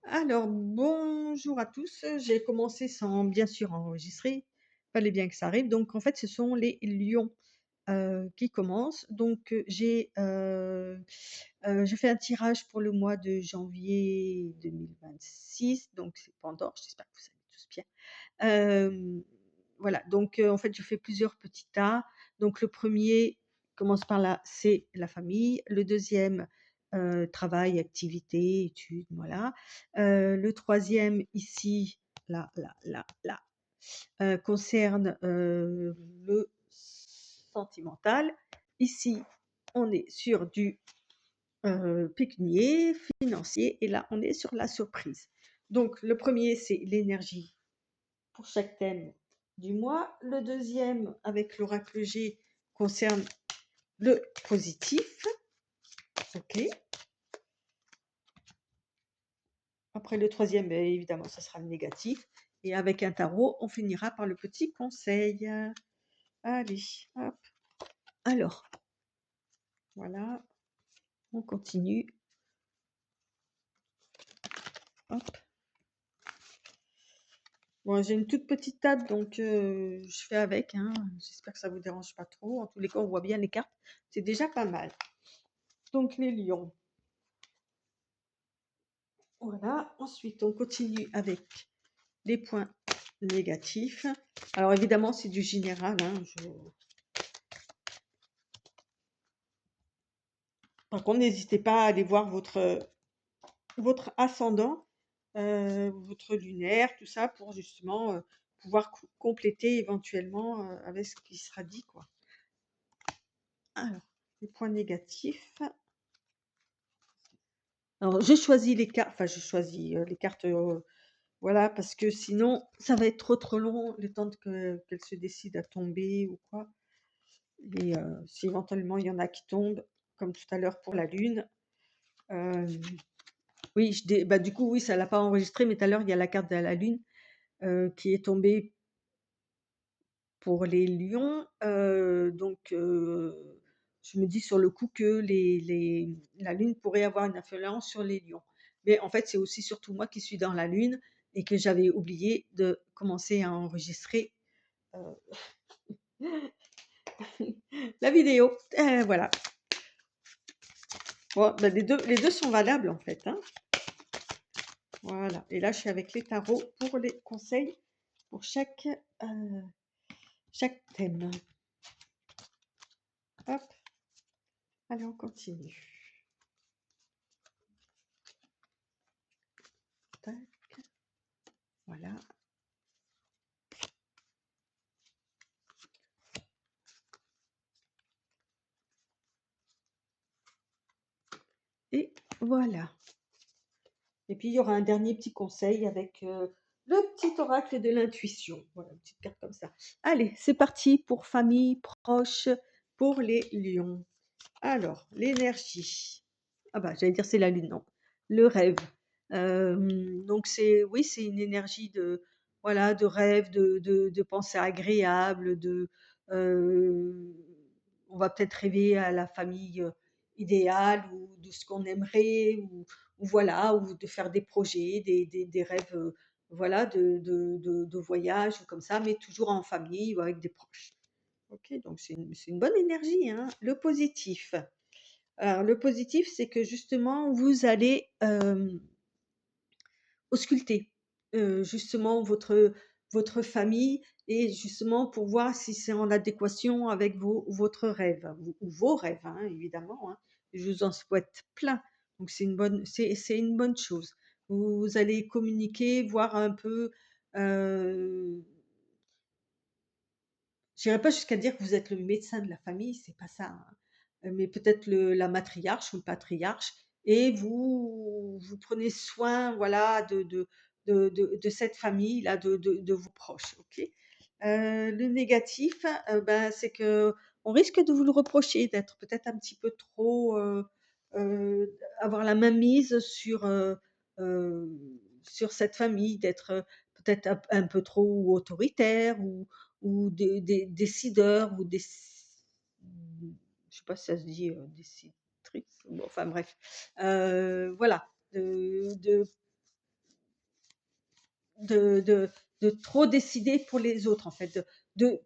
Alors, bonjour à tous. J'ai commencé sans bien sûr enregistrer. Fallait bien que ça arrive. Donc, en fait, ce sont les lions qui commencent. Donc, j'ai fait un tirage pour le mois de janvier 2026. Donc, c'est Pandore. J'espère que vous allez tous bien. Euh, voilà. Donc, en fait, je fais plusieurs petits tas. Donc, le premier commence par là, c'est la famille. Le deuxième, travail, activité, études, voilà. Le troisième, ici, là, concerne le sentimental. Ici, on est sur du pécunier, financier, et là, on est sur la surprise. Donc, le premier, c'est l'énergie pour chaque thème du mois. Le deuxième, avec l'oracle G, concerne le positif. OK. Après le troisième, évidemment, ça sera le négatif. Et avec un tarot, on finira par le petit conseil. Allez, hop. Alors, voilà, on continue. Hop. Bon, j'ai une toute petite table, donc je fais avec, hein. J'espère que ça vous dérange pas trop. En tous les cas, on voit bien les cartes. C'est déjà pas mal. Donc, les lions. Voilà. Ensuite, on continue avec les points négatifs. Alors, évidemment, c'est du général, hein. Par contre, n'hésitez pas à aller voir votre ascendant, votre lunaire, tout ça, pour justement pouvoir compléter éventuellement avec ce qui sera dit, quoi. Alors, les points négatifs. Alors, j'ai choisi les cartes, enfin, j'ai choisi les cartes, voilà, parce que sinon, ça va être trop long, le temps qu'elles se décident à tomber ou quoi. Et si éventuellement il y en a qui tombent, comme tout à l'heure pour la lune. Oui, bah, du coup, oui, ça l'a pas enregistré, mais tout à l'heure, il y a la carte de la lune qui est tombée pour les lions. Donc, je me dis sur le coup que la lune pourrait avoir une influence sur les lions. Mais en fait, c'est aussi surtout moi qui suis dans la lune et que j'avais oublié de commencer à enregistrer la vidéo. Voilà. Bon, ben les deux sont valables en fait, hein. Voilà. Et là, je suis avec les tarots pour les conseils pour chaque thème. Hop. Allez, on continue. Tac. Voilà. Et voilà. Et puis, il y aura un dernier petit conseil avec le petit oracle de l'intuition. Voilà, une petite carte comme ça. Allez, c'est parti pour famille, proche, pour les lions. Alors, l'énergie. Ah bah, j'allais dire c'est la lune, non. Le rêve. Donc, oui, c'est une énergie voilà, de rêve, de pensée agréable, euh, on va peut-être rêver à la famille idéale ou de ce qu'on aimerait, ou voilà, ou de faire des projets, des rêves, voilà, de voyage ou comme ça, mais toujours en famille ou avec des proches. Ok, donc c'est une bonne énergie, hein. Le positif. Alors, le positif, c'est que justement, vous allez ausculter justement votre famille et justement pour voir si c'est en adéquation avec votre rêve ou vos rêves, hein, évidemment, hein. Je vous en souhaite plein. Donc c'est une bonne chose. Vous allez communiquer, voir un peu. Euh, J'irai pas jusqu'à dire que vous êtes le médecin de la famille, c'est pas ça, hein. Mais peut-être la matriarche ou le patriarche, et vous prenez soin, voilà, de cette famille-là, de vos proches, ok. Le négatif, ben, c'est que on risque de vous le reprocher, d'être peut-être un petit peu trop, avoir la main mise euh, sur cette famille, d'être peut-être un peu trop autoritaire ou des décideurs ou je sais pas si ça se dit décitrice. Bon, enfin bref, voilà, de de de de trop décider pour les autres, en fait, de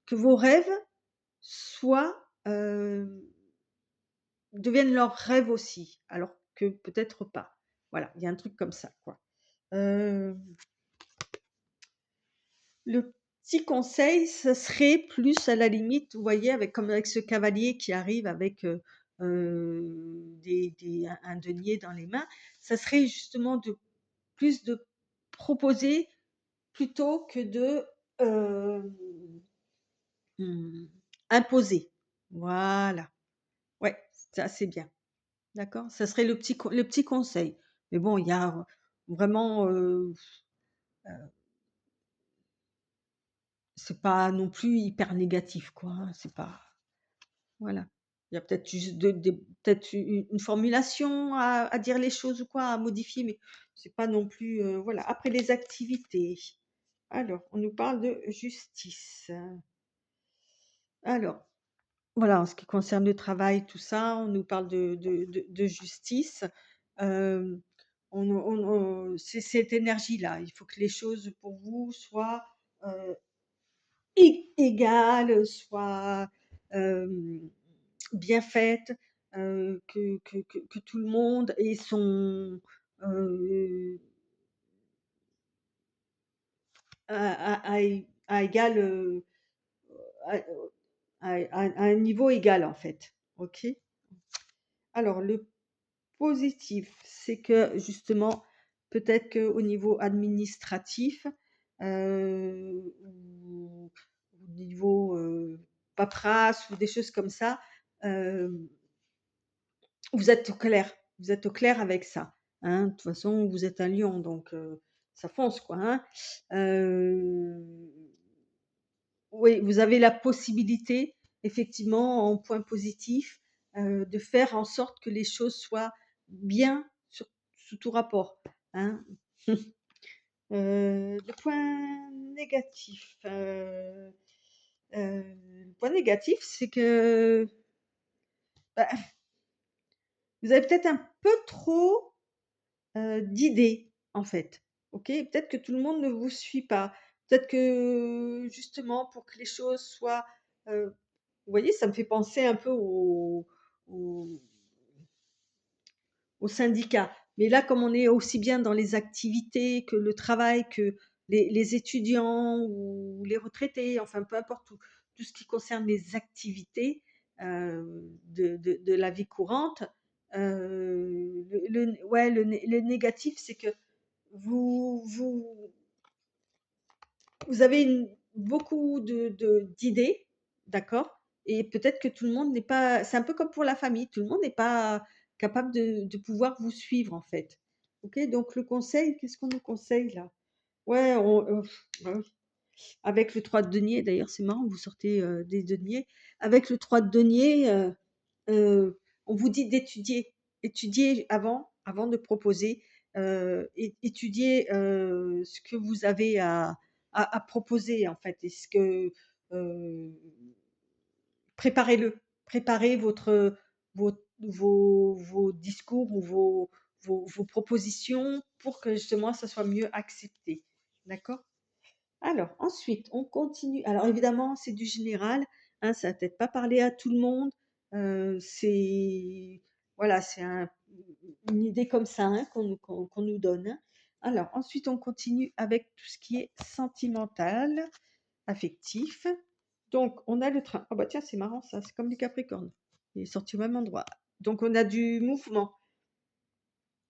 que vos rêves soient, deviennent leurs rêves aussi, alors que peut-être pas. Voilà, il y a un truc comme ça, quoi. Hem, le petit conseil, ce serait plus à la limite, vous voyez, avec comme avec ce cavalier qui arrive avec, des un denier dans les mains, ça serait justement de plus de proposer plutôt que de, hem, mmh, imposer. Voilà, ouais, ça c'est bien. D'accord? Ça serait le petit conseil. Mais bon, il y a vraiment, c'est pas non plus hyper négatif, quoi, hein, c'est pas voilà. Il y a peut-être juste peut-être u une formulation à dire les choses ou quoi, à modifier, mais c'est pas non plus, voilà. Après les activités, alors on nous parle de justice. Alors, voilà, en ce qui concerne le travail, tout ça, on nous parle de justice. Hem, c'est cette énergie-là. Il faut que les choses pour vous soient, heu, égales, soient, hem, bien faites, que tout le monde ait son, heu, à égal, à à un niveau égal, en fait. OK? Alors le positif, c'est que justement, peut-être qu'au niveau administratif, ou au niveau, paperasse ou des choses comme ça, hem, vous êtes au clair avec ça, hein. De toute façon, vous êtes un lion donc ça fonce quoi, hein. Heu, oui, vous avez la possibilité effectivement en point positif, de faire en sorte que les choses soient bien sous tout rapport, hein. Le point négatif, le point négatif, c'est que, bah, vous avez peut-être un peu trop, d'idées, en fait. OK? Peut-être que tout le monde ne vous suit pas. Peut-être que justement pour que les choses soient, vous voyez, ça me fait penser un peu au au syndicat. Mais là, comme on est aussi bien dans les activités que le travail, que les étudiants ou les retraités, enfin peu importe tout ce qui concerne les activités, de la vie courante, ouais, le négatif, c'est que vous vous avez beaucoup d'idées, d'accord? Et peut-être que tout le monde n'est pas, c'est un peu comme pour la famille, tout le monde n'est pas capable de pouvoir vous suivre, en fait. OK? Donc le conseil, qu'est-ce qu'on nous conseille là? Ouais, bah oui, avec le 3 de denier, d'ailleurs, c'est marrant, vous sortez, des deniers. Avec le 3 de denier, on vous dit d'étudier. Étudier avant de proposer, étudier, ce que vous avez à proposer, en fait et ce que, heu, préparez-le. Préparez vos discours ou vos propositions pour que justement ça soit mieux accepté. D'accord? Alors ensuite, on continue. Alors évidemment, c'est du général, hein, ça va peut-être pas parler à tout le monde, c'est voilà, c'est une idée comme ça, hein, qu'on nous donne, hein. Alors ensuite, on continue avec tout ce qui est sentimental, affectif. Donc on a le train. Ah bah tiens, c'est marrant ça, c'est comme du Capricorne. Il est sorti au même endroit. Donc on a du mouvement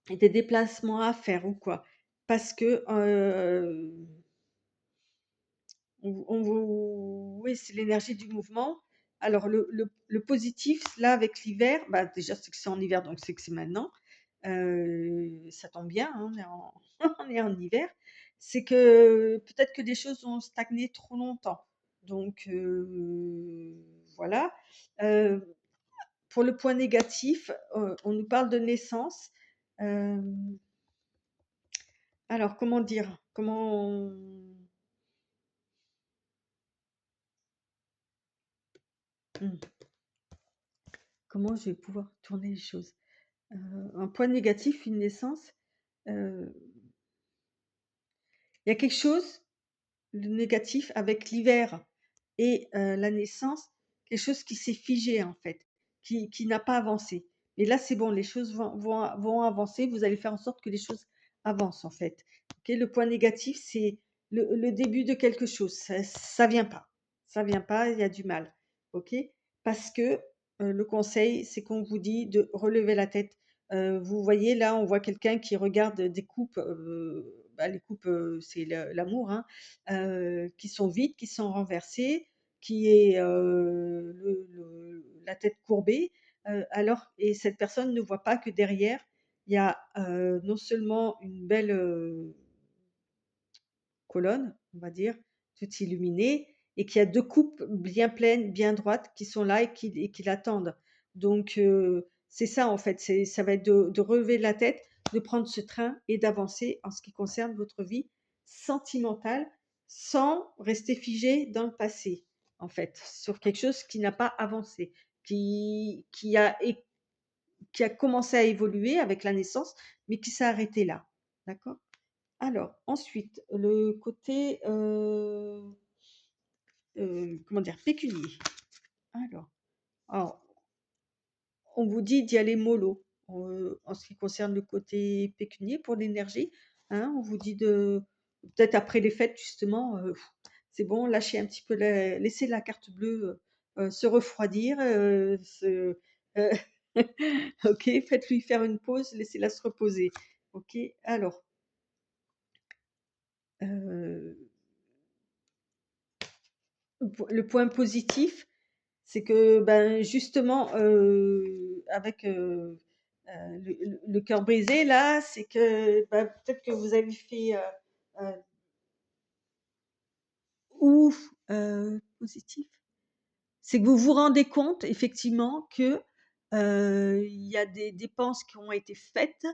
et des déplacements à faire ou quoi. Parce que, on vous oui, c'est l'énergie du mouvement. Alors le positif, là, avec l'hiver, bah, déjà, c'est que c'est en hiver, donc c'est que c'est maintenant. Ça tombe bien, hein, on est en on est en hiver. C'est que peut-être que des choses ont stagné trop longtemps. Donc voilà. Heu, pour le point négatif, on nous parle de naissance. Hem, alors comment dire? Mmh, comment je vais pouvoir tourner les choses? Un point négatif, une naissance, heu, Il y a quelque chose, le négatif avec l'hiver et la naissance, quelque chose qui s'est figé en fait, qui n'a pas avancé. Et là, c'est bon, les choses vont avancer, vous allez faire en sorte que les choses avancent en fait. OK? Le point négatif, c'est le début de quelque chose, ça vient pas. Ça vient pas, il y a du mal. OK? Parce que, le conseil, c'est qu'on vous dit de relever la tête. Vous voyez là, on voit quelqu'un qui regarde des coupes, les coupes, c'est l'amour, hein, qui sont vides, qui sont renversées, qui est la tête courbée, alors et cette personne ne voit pas que derrière, il y a non seulement une belle colonne, on va dire, toute illuminée, et qu'il y a deux coupes bien pleines, bien droites, qui sont là et qui l'attendent. Donc, c'est ça en fait, ça va être de relever la tête, de prendre ce train et d'avancer en ce qui concerne votre vie sentimentale, sans rester figé dans le passé, en fait, sur quelque chose qui n'a pas avancé, qui a commencé à évoluer avec la naissance, mais qui s'est arrêté là. D'accord? Alors, ensuite, le côté, comment dire? Pécunier. Alors alors, on vous dit d'y aller mollo, en ce qui concerne le côté pécunier pour l'énergie, hein. On vous dit de peut-être après les fêtes justement, c'est bon, lâchez un petit peu la laissez la carte bleue, se refroidir, heu, OK, faites-lui faire une pause, laissez-la se reposer. OK, alors, heu, le point positif, c'est que, ben, justement, avec, le cœur brisé là, c'est que, bah, peut-être que vous avez fait, heu, positif, c'est que vous vous rendez compte effectivement que, il y a des dépenses qui ont été faites,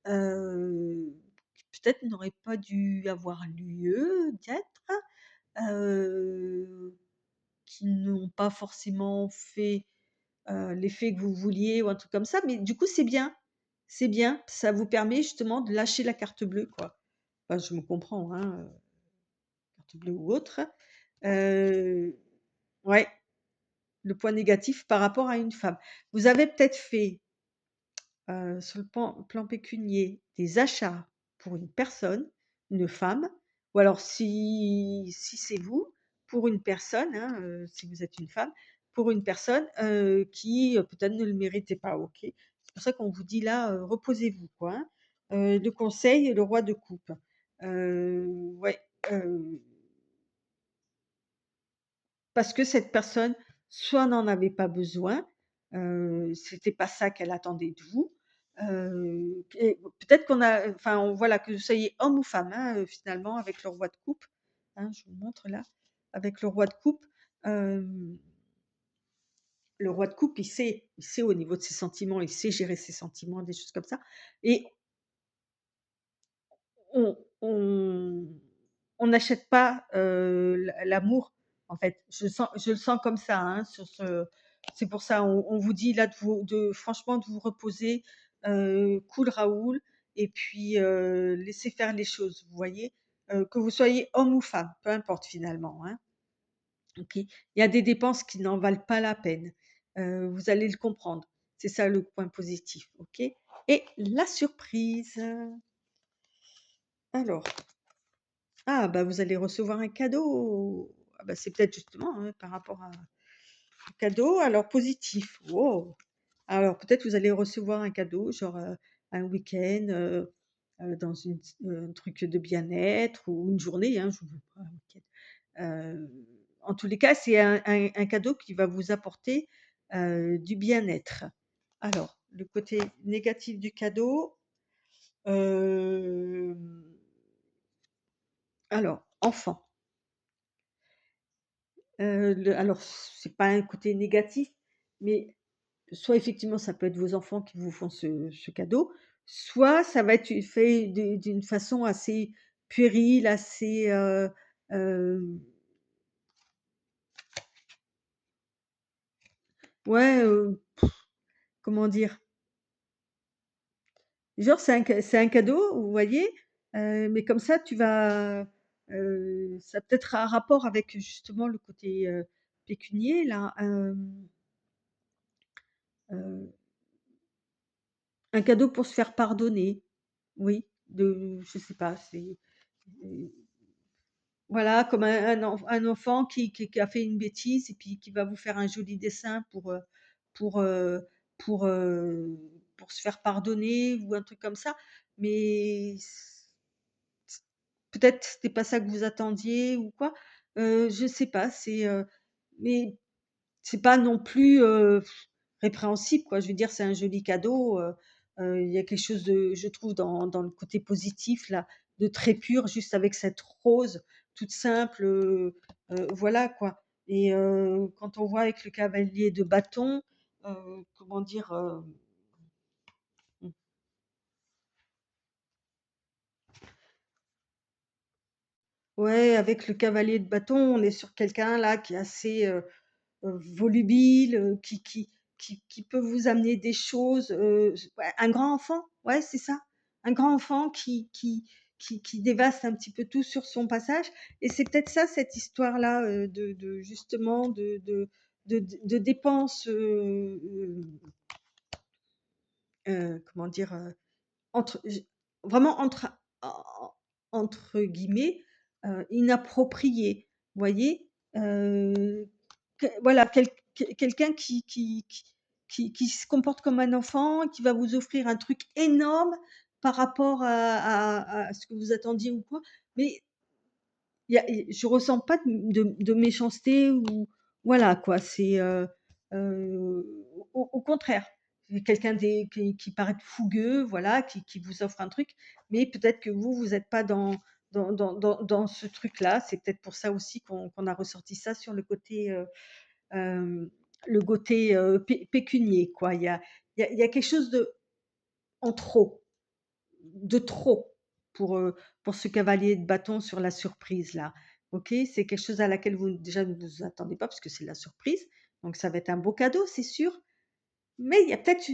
qui peut-être n'auraient pas dû avoir lieu d'être, heu, qui n'ont pas forcément fait l'effet que vous vouliez ou un truc comme ça, mais du coup, c'est bien. C'est bien, ça vous permet justement de lâcher la carte bleue, quoi. Enfin, je me comprends, hein, carte bleue ou autre. Heu, ouais, le point négatif par rapport à une femme. Vous avez peut-être fait, sur le plan pécunier, des achats pour une personne, une femme, ou alors si c'est vous, pour une personne, hein, si vous êtes une femme, pour une personne, qui, peut-être ne le méritait pas, OK. C'est pour ça qu'on vous dit là, reposez-vous quoi, hein. Le conseil, le roi de coupe. Ouais, heu parce que cette personne, soit n'en avait pas besoin, c'était pas ça qu'elle attendait de vous, et peut-être qu'on a enfin, voilà, que vous soyez homme ou femme, hein, finalement avec le roi de coupe, hein, je vous montre là, avec le roi de coupe, hem, le roi de coupe, il sait au niveau de ses sentiments, il sait gérer ses sentiments, des choses comme ça et on on n'achète pas, l'amour, en fait. Je le sens comme ça, hein, sur ce c'est pour ça, on vous dit là de franchement de vous reposer, cool Raoul et puis, laisser faire les choses, vous voyez? Que vous soyez homme ou femme, peu importe finalement, hein. OK? Il y a des dépenses qui n'en valent pas la peine, vous allez le comprendre. C'est ça le point positif, OK? Et la surprise, alors ah bah, vous allez recevoir un cadeau. Ah bah, c'est peut-être justement, hein, par rapport à au cadeau, alors positif. Wow! Alors peut-être vous allez recevoir un cadeau, genre, un week-end, dans un truc de bien-être ou une journée, hein, je veux pas un week-end. En tous les cas, c'est un cadeau qui va vous apporter, du bien-être. Alors, le côté négatif du cadeau, hem, alors enfant. Alors c'est pas un côté négatif, mais soit effectivement ça peut être vos enfants qui vous font ce cadeau, soit ça va être fait d'une façon assez puérile, assez, hem, ouais, comment dire? Genre c'est un cadeau, vous voyez? Mais comme ça, ça a peut-être un rapport avec justement le côté, pécunier là, heu, un cadeau pour se faire pardonner. Oui, je sais pas, heu, voilà, comme un enfant qui a fait une bêtise et puis qui va vous faire un joli dessin pour, heu pour, heu, pour se faire pardonner ou un truc comme ça. Mais peut-être c'était pas ça que vous attendiez ou quoi, je sais pas, mais c'est pas non plus, répréhensible quoi. Je veux dire, c'est un joli cadeau, il y a quelque chose de je trouve dans le côté positif là, de très pur, juste avec cette rose toute simple, voilà quoi. Et quand on voit avec le cavalier de bâton, comment dire? Mmh, ouais, avec le cavalier de bâton, on est sur quelqu'un là qui est assez, volubile, qui peut vous amener des choses, ouais, un grand enfant, ouais, c'est ça. Un grand enfant qui dévaste un petit peu tout sur son passage et c'est peut-être ça, cette histoire-là, de justement de dépenses, comment dire? Entre j Vraiment en entre guillemets, «inapproprié». Vous voyez? Que voilà, quelqu'un qui se comporte comme un enfant, qui va vous offrir un truc énorme par rapport à ce que vous attendiez ou quoi, mais je ressens pas de méchanceté ou voilà quoi, au contraire, c'est quelqu'un qui paraît fougueux, voilà, qui vous offre un truc, mais peut-être que vous êtes pas dans ce truc-là. C'est peut-être pour ça aussi qu'on a ressorti ça sur hem, le côté, pécunier quoi. Il y a quelque chose en trop de trop pour ce cavalier de bâton sur la surprise là. OK? C'est quelque chose à laquelle vous déjà ne vous attendez pas parce que c'est la surprise, donc ça va être un beau cadeau, c'est sûr. Mais il y a peut-être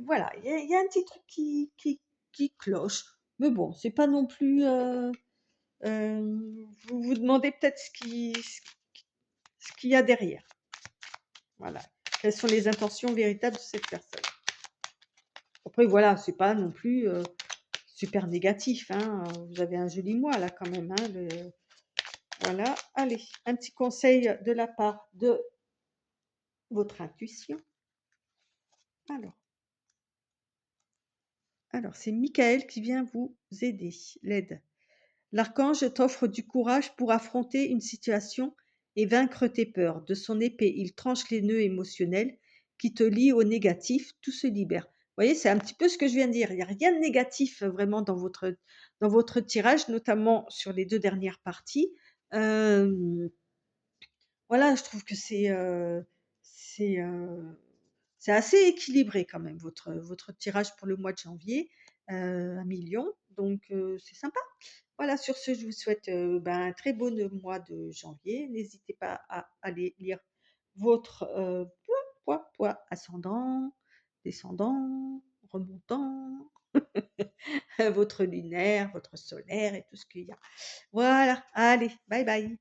voilà, il y a un petit truc qui cloche. Mais bon, c'est pas non plus, vous vous demandez peut-être ce qu'il y a derrière. Voilà. Quelles sont les intentions véritables de cette personne? Après voilà, c'est pas non plus, super négatif, hein, vous avez un joli mois là quand même, hein, voilà. Allez, un petit conseil de la part de votre intuition. Alors alors c'est Michael qui vient vous aider, l'aide. L'archange t'offre du courage pour affronter une situation et vaincre tes peurs. De son épée, il tranche les nœuds émotionnels qui te lient au négatif, tout se libère. Vous voyez, c'est un petit peu ce que je viens de dire. Il n'y a rien de négatif vraiment dans votre tirage, notamment sur les 2 dernières parties. Hem, voilà, je trouve que c'est, c'est assez équilibré quand même votre tirage pour le mois de janvier, 1 000 000, donc c'est sympa. Voilà, sur ce, je vous souhaite, ben, un très beau mois de janvier. N'hésitez pas à aller lire votre, ascendant, descendant, remontant, votre lunaire, votre solaire et tout ce qu'il y a. Voilà, allez, bye bye.